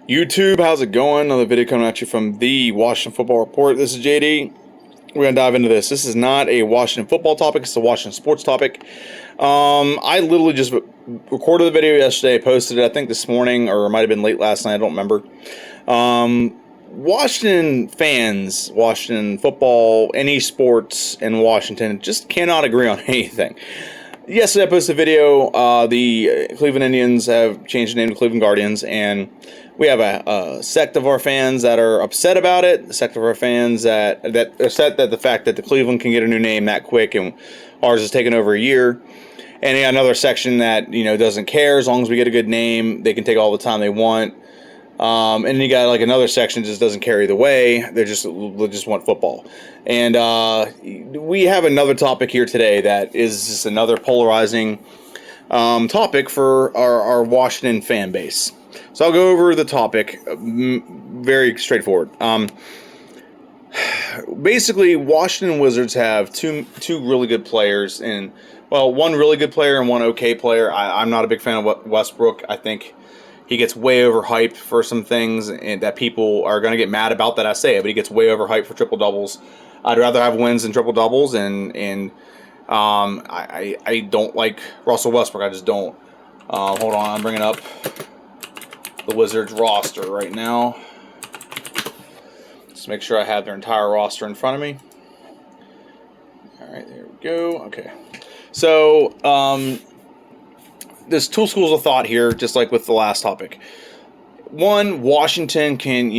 YouTube, how's it going? Another video coming at you from the Washington Football Report. This is JD. We're going to dive into this. This is not a Washington football topic. It's a Washington sports topic. I literally just recorded the video yesterday, posted it, I think this morning, or it might have been late last night. I don't remember. Washington fans, Washington football, any sports in Washington just cannot agree on anything. Yesterday I posted a video. The Cleveland Indians have changed the name to Cleveland Guardians, and we have a sect of our fans that are upset about it. A sect of our fans that are upset at the fact that the Cleveland can get a new name that quick, and ours is taking over a year. And you got another section that doesn't care as long as we get a good name. They can take all the time they want. And then you got like another section that just doesn't care either way. They just want football. And we have another topic here today that is just another polarizing topic for our Washington fan base. So I'll go over the topic very straightforward. Basically, Washington Wizards have two really good players, and one really good player and one okay player. I'm not a big fan of Westbrook. I think he gets way overhyped for some things, and that people are going to get mad about that I say it, but he gets way overhyped for triple doubles. I'd rather have wins than triple doubles, and I don't like Russell Westbrook. I just don't. Hold on, I'm bringing up the Wizards roster right now. Just make sure I have their entire roster in front of me. All right, there we go. Okay, so there's two schools of thought here, just like with the last topic. One, Washington can,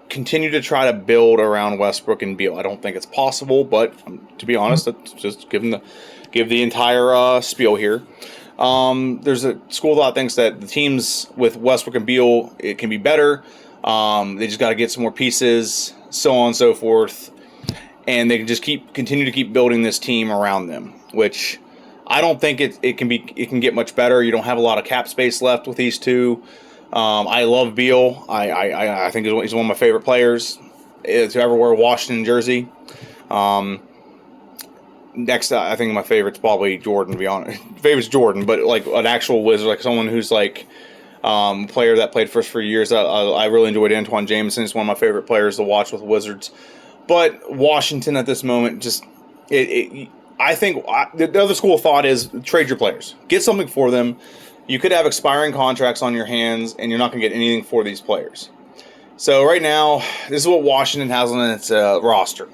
continue to try to build around Westbrook and Beal. I don't think it's possible, but to be honest, let's just give the entire spiel here. There's a school of thought thinks that the teams with Westbrook and Beal, it can be better. They just got to get some more pieces, so on and so forth, and they can just continue to keep building this team around them, which I don't think it can get much better. You don't have a lot of cap space left with these two. I love Beal. I think he's one of my favorite players to ever wear a Washington jersey. Next, I think my favorite's probably Jordan, to be honest. Favorite's Jordan, but like an actual Wizard, like someone who's like a player that played for us for years. I really enjoyed Antoine Jameson. He's one of my favorite players to watch with Wizards. But Washington at this moment, just I think the other school of thought is trade your players. Get something for them. You could have expiring contracts on your hands, and you're not going to get anything for these players. So right now, this is what Washington has on its roster.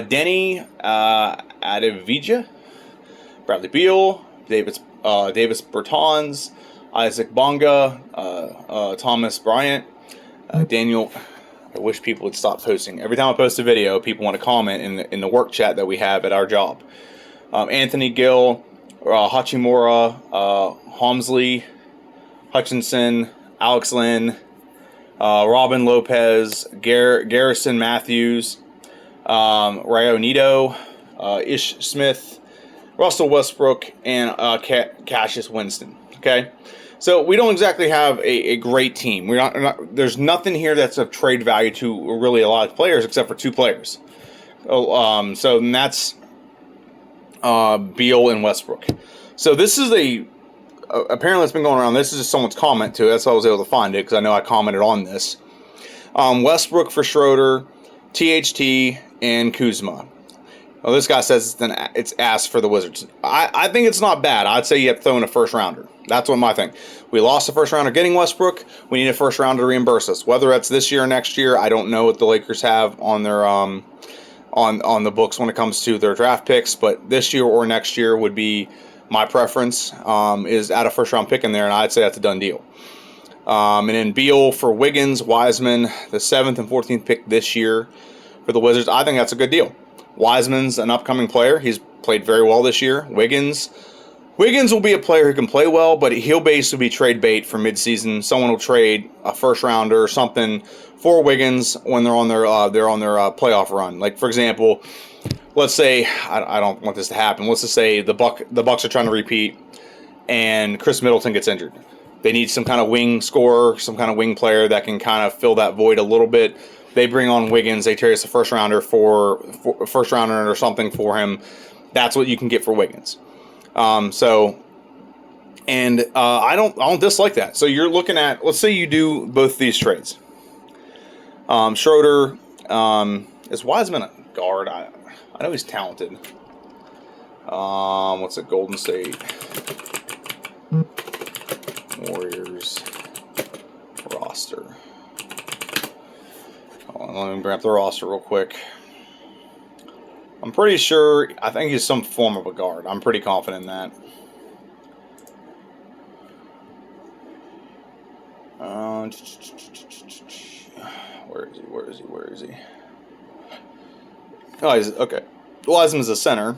Denny Adevija, Bradley Beal, Davis Bertans, Isaac Bonga, Thomas Bryant, Daniel. I wish people would stop posting. Every time I post a video, people want to comment in the work chat that we have at our job. Anthony Gill, Hachimura, Homsley, Hutchinson, Alex Lynn, Robin Lopez, Garrison Matthews, Rayonito, Ish Smith, Russell Westbrook, and Cassius Winston. Okay? So we don't exactly have a great team. There's nothing here that's of trade value to really a lot of players except for two players. So that's Beal and Westbrook. So this is apparently it's been going around. This is just someone's comment too. That's how I was able to find it because I know I commented on this. Westbrook for Schroeder, THT, and Kuzma. Well, this guy says it's ass for the Wizards. I think it's not bad. I'd say you have to throw in a first rounder. That's what my thing. We lost the first rounder getting Westbrook. We need a first rounder to reimburse us. Whether that's this year or next year, I don't know what the Lakers have on their on the books when it comes to their draft picks. But this year or next year would be my preference. Is add a first round pick in there, and I'd say that's a done deal. And then Beal for Wiggins, Wiseman, the 7th and 14th pick this year for the Wizards. I think that's a good deal. Wiseman's an upcoming player. He's played very well this year. Wiggins will be a player who can play well, but he'll basically be trade bait for midseason. Someone will trade a first rounder or something for Wiggins when they're on their playoff run. Like for example, let's say I don't want this to happen. Let's just say the Bucks are trying to repeat, and Chris Middleton gets injured. They need some kind of wing scorer, some kind of wing player that can kind of fill that void a little bit. They bring on Wiggins. They trade us a first rounder for a first rounder or something for him. That's what you can get for Wiggins. So And I don't dislike that. So you're looking at, let's say you do both these trades. Schroeder, is Wiseman a guard? I know he's talented. What's it? Golden State Warriors roster. Hold on, let me bring up the roster real quick. I'm pretty sure, I think he's some form of a guard. I'm pretty confident in that. Where is he? Oh, he's okay. Wiseman's a center,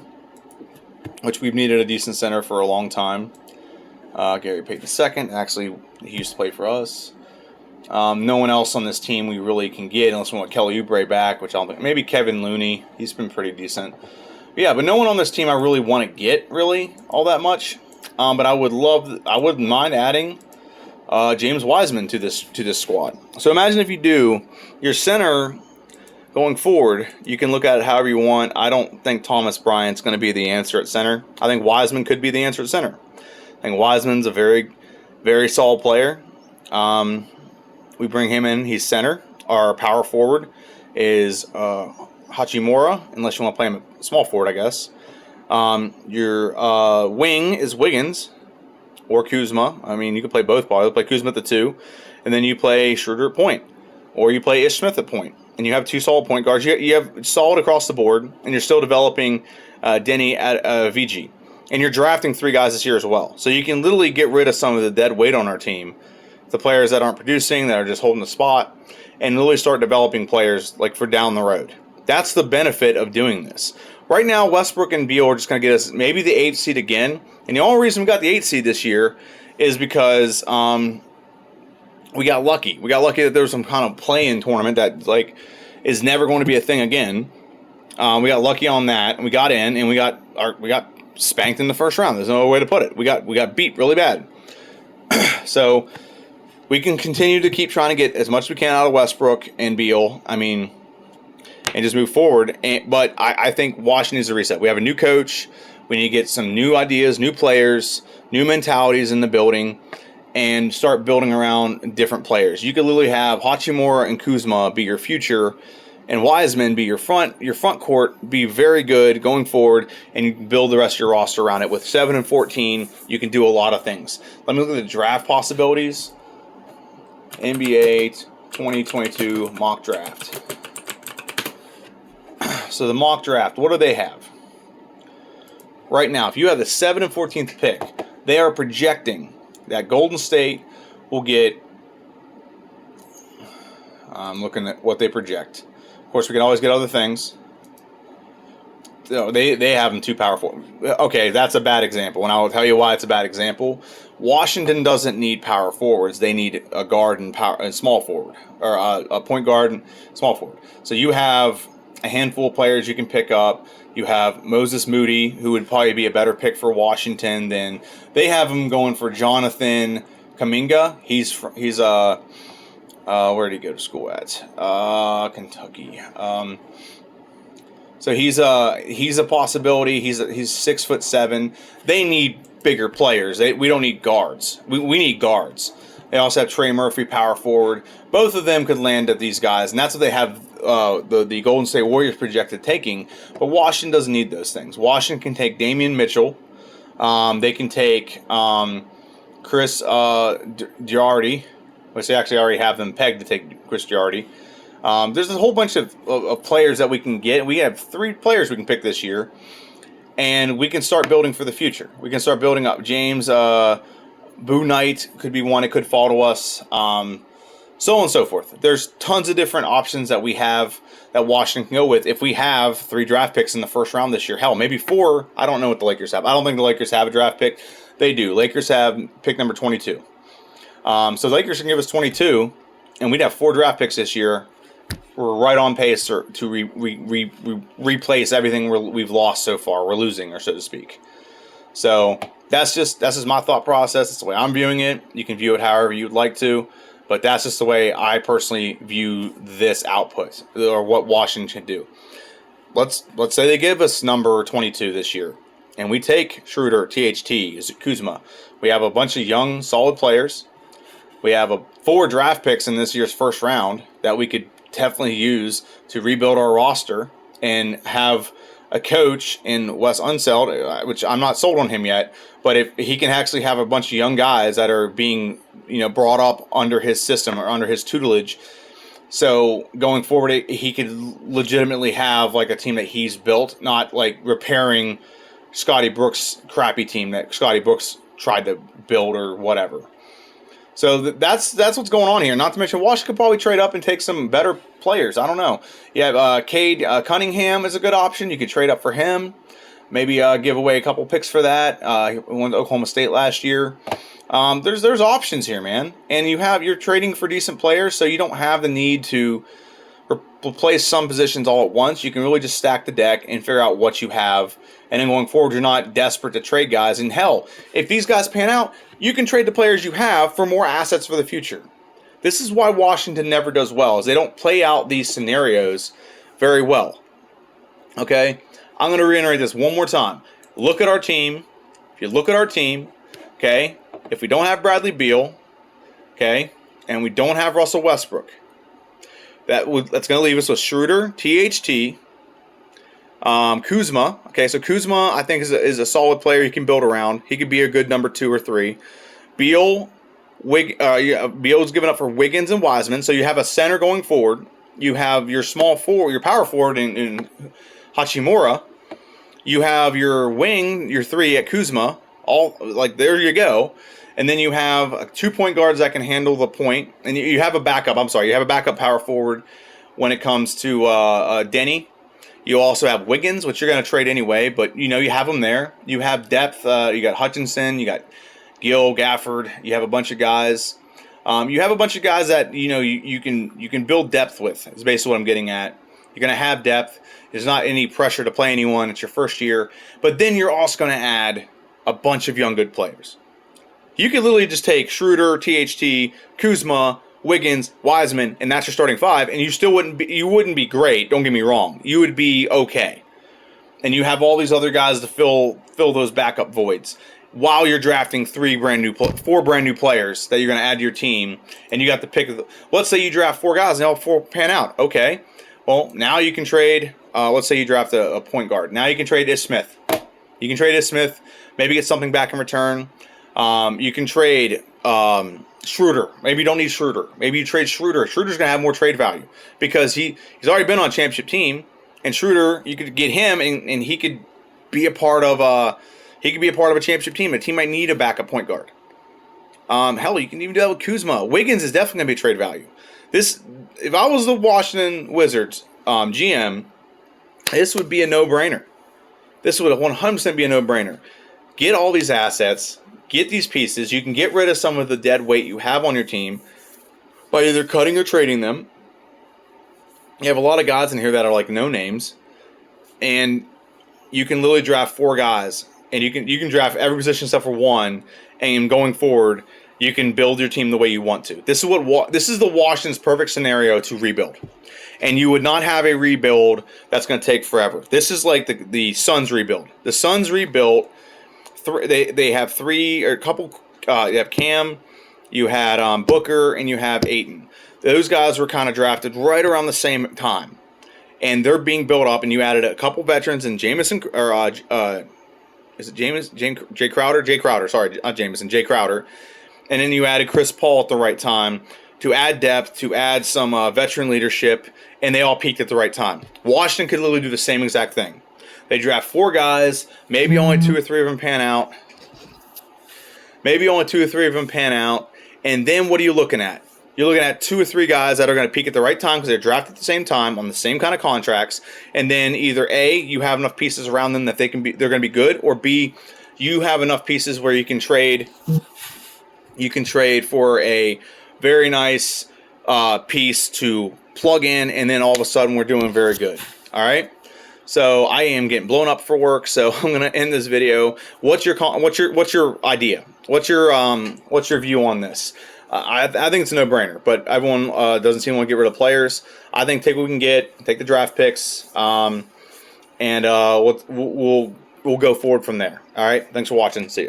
which we've needed a decent center for a long time. Gary Payton II, actually, he used to play for us. No one else on this team we really can get unless we want Kelly Oubre back, which I don't think. Maybe Kevin Looney. He's been pretty decent. Yeah, but no one on this team I really want to get really all that much. But I wouldn't mind adding James Wiseman to this squad. So imagine if you do your center going forward, you can look at it however you want. I don't think Thomas Bryant's going to be the answer at center. I think Wiseman could be the answer at center. I think Wiseman's a very, very solid player. We bring him in. He's center. Our power forward is Hachimura, unless you want to play him at small forward, I guess. Your wing is Wiggins or Kuzma. I mean, you can play both. You play Kuzma at the 2, and then you play Schroeder at point, or you play Ish Smith at point, and you have 2 solid point guards. You have solid across the board, and you're still developing Denny at VG. And you're drafting 3 guys this year as well. So you can literally get rid of some of the dead weight on our team, the players that aren't producing, that are just holding the spot, and really start developing players like for down the road. That's the benefit of doing this. Right now, Westbrook and Beal are just going to get us maybe the 8th seed again. And the only reason we got the 8th seed this year is because we got lucky. We got lucky that there was some kind of play-in tournament that like is never going to be a thing again. We got lucky on that, and we got in, and we got spanked in the first round. There's no other way to put it. We got beat really bad. So we can continue to keep trying to get as much as we can out of Westbrook and Beal. I mean, and just move forward. But I think Washington needs a reset. We have a new coach. We need to get some new ideas, new players, new mentalities in the building, and start building around different players. You could literally have Hachimura and Kuzma be your future, and Wiseman be your front court, be very good going forward, and you can build the rest of your roster around it. With 7 and 14, you can do a lot of things. Let me look at the draft possibilities. NBA 2022 mock draft. So the mock draft, what do they have? Right now, if you have the 7 and 14th pick, they are projecting that Golden State will get, I'm looking at what they project. Of course, we can always get other things. No, they have them too powerful. Okay, that's a bad example, and I will tell you why it's a bad example. Washington doesn't need power forwards. They need a guard and small forward, or a point guard and small forward. So you have a handful of players you can pick up. You have Moses Moody, who would probably be a better pick for Washington than they have him going for Jonathan Kuminga. Where did he go to school at? Kentucky. So he's a possibility. He's 6'7". They need bigger players. We don't need guards. We need guards. They also have Trey Murphy, power forward. Both of them could land at these guys, and that's what they have the Golden State Warriors projected taking. But Washington doesn't need those things. Washington can take Damian Mitchell. They can take Chris Giardi, which they actually already have them pegged to take Chris Giardi. There's a whole bunch of players that we can get. We have 3 players we can pick this year, and we can start building for the future. We can start building up. James Boo Knight could be one. It could fall to us. So on and so forth. There's tons of different options that we have that Washington can go with. If we have 3 draft picks in the first round this year, hell, maybe 4. I don't know what the Lakers have. I don't think the Lakers have a draft pick. They do. Lakers have pick number 22. So the Lakers can give us 22, and we'd have 4 draft picks this year. We're right on pace to replace everything we've lost so far. We're losing, or so to speak. So that's just my thought process. That's the way I'm viewing it. You can view it however you'd like to, but that's just the way I personally view this output, or what Washington can do. Let's say they give us number 22 this year, and we take Schroeder, THT, Kuzma, we have a bunch of young, solid players. We have 4 draft picks in this year's first round that we could definitely use to rebuild our roster and have a coach in Wes Unseld, which I'm not sold on him yet, but if he can actually have a bunch of young guys that are being, brought up under his system or under his tutelage, so going forward, he could legitimately have like a team that he's built, not like repairing Scotty Brooks' crappy team that Scotty Brooks tried to build or whatever. So that's what's going on here. Not to mention, Washington could probably trade up and take some better players. I don't know. You have Cade Cunningham is a good option. You could trade up for him. Maybe give away a couple picks for that. He went to Oklahoma State last year. There's options here, man. And you're trading for decent players, so you don't have the need to replace some positions all at once. You can really just stack the deck and figure out what you have. And then going forward, you're not desperate to trade guys. And hell, if these guys pan out, you can trade the players you have for more assets for the future. This is why Washington never does well, is they don't play out these scenarios very well. Okay? I'm going to reiterate this one more time. Look at our team. If you look at our team, okay, if we don't have Bradley Beal, okay, and we don't have Russell Westbrook, that's going to leave us with Schroeder, THT, Kuzma. Okay, so Kuzma, I think, is a solid player you can build around. He could be a good number 2 or 3. Beal's given up for Wiggins and Wiseman, so you have a center going forward. You have your small forward, your power forward in Hachimura. You have your wing, your 3 at Kuzma. There you go. And then you have 2 point guards that can handle the point, and you have a backup. You have a backup power forward when it comes to Denny. You also have Wiggins, which you're going to trade anyway, but you have them there. You have depth. You got Hutchinson. You got Gill, Gafford. You have a bunch of guys. You have a bunch of guys that you can build depth with. Is basically what I'm getting at. You're going to have depth. There's not any pressure to play anyone. It's your first year, but then you're also going to add a bunch of young good players. You could literally just take Schroeder, THT, Kuzma, Wiggins, Wiseman, and that's your starting 5, and you still wouldn't be great. Don't get me wrong. You would be okay, and you have all these other guys to fill those backup voids while you're drafting 4 brand new players that you're going to add to your team, and you got the pick. Let's say you draft 4 guys and all 4 pan out. Okay, well now you can trade. Let's say you draft a point guard. Now you can trade Ish Smith. You can trade Ish Smith. Maybe get something back in return. You can trade Schroeder. Maybe you don't need Schroeder. Maybe you trade Schroeder. Schroeder's going to have more trade value because he's already been on a championship team. And Schroeder, you could get him, and he could be a part of a championship team. A team might need a backup point guard. Hell, you can even do that with Kuzma. Wiggins is definitely going to be trade value. If I was the Washington Wizards GM, this would be a no-brainer. This would 100% be a no-brainer. Get all these assets. Get these pieces. You can get rid of some of the dead weight you have on your team by either cutting or trading them. You have a lot of guys in here that are like no names, and you can literally draft 4 guys, and you can draft every position except for 1. And going forward, you can build your team the way you want to. This is the Washington's perfect scenario to rebuild, and you would not have a rebuild that's going to take forever. This is like the Suns rebuild. The Suns rebuilt. They have 3 or a couple. You have Cam, you had Booker, and you have Ayton. Those guys were kind of drafted right around the same time, and they're being built up. And you added a couple veterans in Jamison, or is it Jay Crowder? Jay Crowder, sorry, not Jamison, Jay Crowder. And then you added Chris Paul at the right time to add depth, to add some veteran leadership, and they all peaked at the right time. Washington could literally do the same exact thing. They draft 4 guys, maybe only 2 or 3 of them pan out. And then what are you looking at? You're looking at 2 or 3 guys that are going to peak at the right time because they're drafted at the same time on the same kind of contracts. And then either A, you have enough pieces around them that they're going to be good, or B, you have enough pieces where you can trade. You can trade for a very nice piece to plug in, and then all of a sudden we're doing very good. All right. So I am getting blown up for work, so I'm going to end this video. What's your idea? What's your view on this? I think it's a no-brainer, but everyone doesn't seem to want to get rid of players. I think take what we can get, take the draft picks, and we'll we'll go forward from there. All right. Thanks for watching. See you.